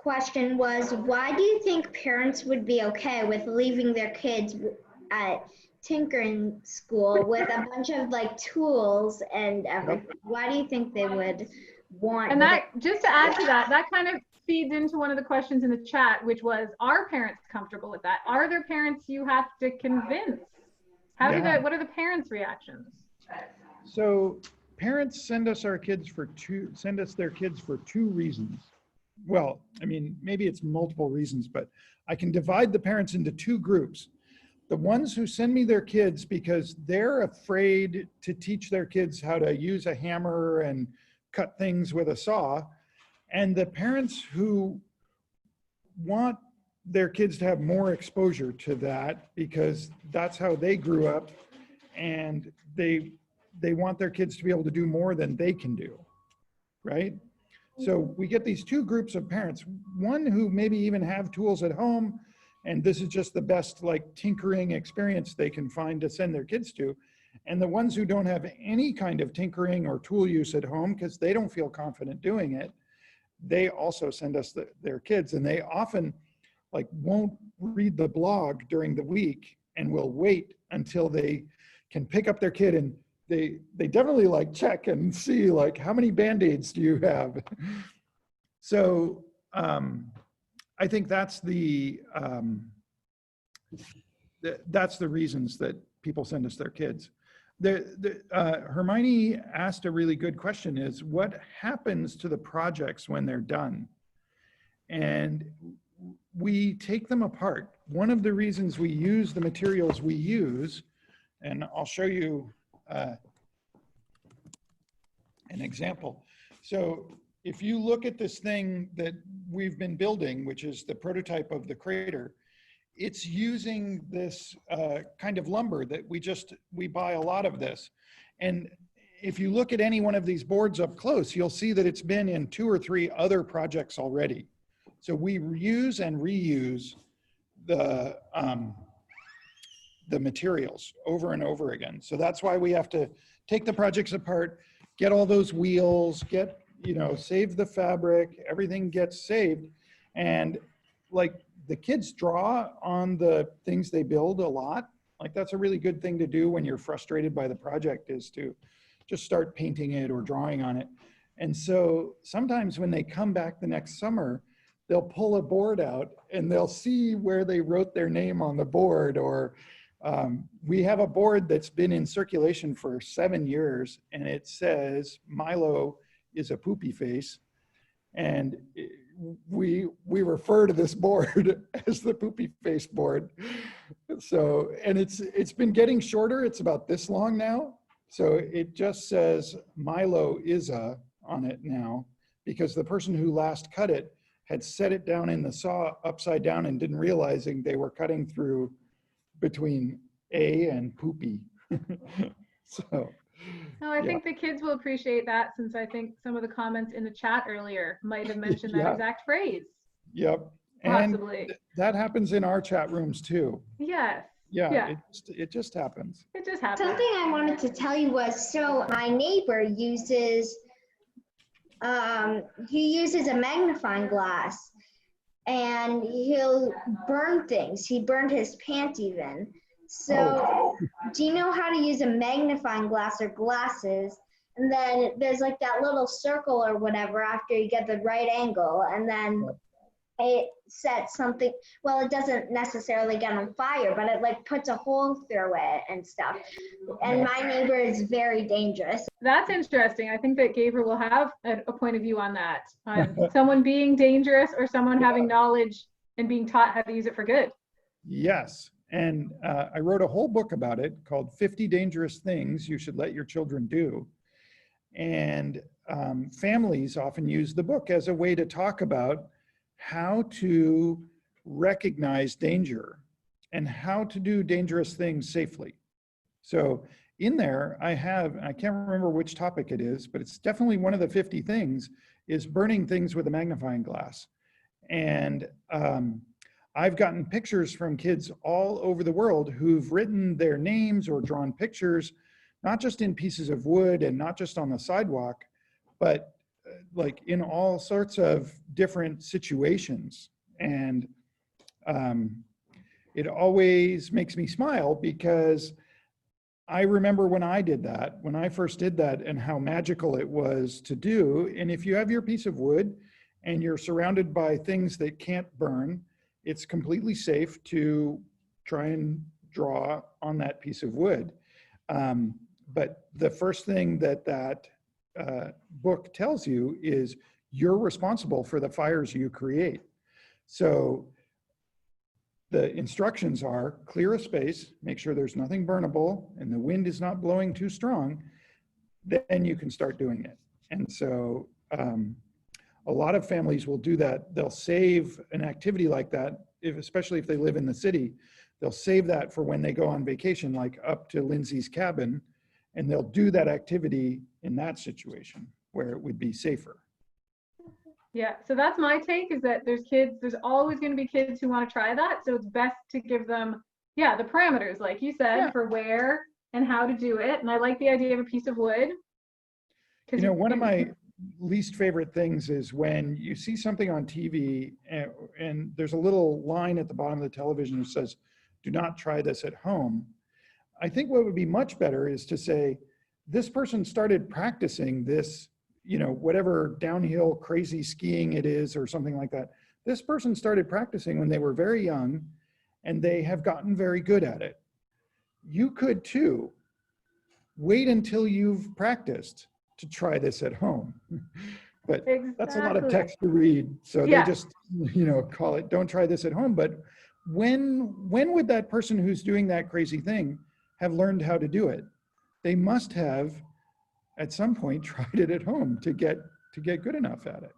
question was, why do you think parents would be okay with leaving their kids at tinkering school with a bunch of like tools and everything? Why do you think they would want? And that, just to add to that, that kind of feeds into one of the questions in the chat, which was, are parents comfortable with that? Are there parents you have to convince? What are the parents' reactions? So parents send us their kids for two reasons. Well, I mean, maybe it's multiple reasons, but I can divide the parents into two groups. The ones who send me their kids because they're afraid to teach their kids how to use a hammer and cut things with a saw, and the parents who want their kids to have more exposure to that because that's how they grew up, and they want their kids to be able to do more than they can do, right? So we get these two groups of parents, one who maybe even have tools at home, and this is just the best like tinkering experience they can find to send their kids to, and the ones who don't have any kind of tinkering or tool use at home because they don't feel confident doing it. They also send us their kids, and they often like won't read the blog during the week and will wait until they can pick up their kid, and they definitely like check and see like, how many Band-Aids do you have? So I think that's the reasons that people send us their kids. Hermione asked a really good question, is what happens to the projects when they're done? And we take them apart. One of the reasons we use the materials we use, and I'll show you an example. So if you look at this thing that we've been building, which is the prototype of the crater, it's using this kind of lumber that we buy a lot of this. And if you look at any one of these boards up close, you'll see that it's been in 2 or 3 other projects already. So we use and reuse the materials over and over again. So that's why we have to take the projects apart, get all those wheels, save the fabric, everything gets saved. And like the kids draw on the things they build a lot. Like that's a really good thing to do when you're frustrated by the project, is to just start painting it or drawing on it. And so sometimes when they come back the next summer, they'll pull a board out and they'll see where they wrote their name on the board. Or we have a board that's been in circulation for 7 years, and it says Milo is a poopy face. And we refer to this board as the poopy face board. So, and it's been getting shorter. It's about this long now. So it just says Milo is a on it now, because the person who last cut it had set it down in the saw upside down and didn't realizing they were cutting through between A and poopy. So. No, I think the kids will appreciate that, since I think some of the comments in the chat earlier might have mentioned that exact phrase. Yep. Possibly. And that happens in our chat rooms too. Yes. Yeah. It just happens. It just happens. Something I wanted to tell you was, so my neighbor uses, he uses a magnifying glass, and he'll burn things. He burned his pants even. So do you know how to use a magnifying glass or glasses? And then there's like that little circle or whatever after you get the right angle, and then it sets something, well, it doesn't necessarily get on fire, but it like puts a hole through it and stuff. And my neighbor is very dangerous. That's interesting. I think that Gever will have a point of view on that. Someone being dangerous or someone having knowledge and being taught how to use it for good. Yes. And I wrote a whole book about it called 50 Dangerous Things You Should Let Your Children Do. And families often use the book as a way to talk about how to recognize danger and how to do dangerous things safely. So in there, I can't remember which topic it is, but it's definitely one of the 50 things, is burning things with a magnifying glass. And I've gotten pictures from kids all over the world who've written their names or drawn pictures, not just in pieces of wood and not just on the sidewalk, but like in all sorts of different situations. And it always makes me smile because I remember when I did that, when I first did that, and how magical it was to do. And if you have your piece of wood and you're surrounded by things that can't burn, it's completely safe to try and draw on that piece of wood. But the first thing that book tells you is you're responsible for the fires you create. So the instructions are clear a space, make sure there's nothing burnable and the wind is not blowing too strong, then you can start doing it. And so a lot of families will do that. They'll save an activity like that, especially if they live in the city, they'll save that for when they go on vacation, like up to Lindsay's cabin, and they'll do that activity in that situation where it would be safer. Yeah, so that's my take, is that there's always going to be kids who want to try that. So it's best to give them, the parameters, like you said, for where and how to do it. And I like the idea of a piece of wood. You know, one of my least favorite things is when you see something on TV and there's a little line at the bottom of the television that says, do not try this at home. I think what would be much better is to say, this person started practicing this, you know, whatever downhill crazy skiing it is or something like that. This person started practicing when they were very young and they have gotten very good at it. You could too. Wait until you've practiced to try this at home. But that's a lot of text to read. So they just, you know, call it, don't try this at home. But when would that person who's doing that crazy thing have learned how to do it? They must have at some point tried it at home to get good enough at it.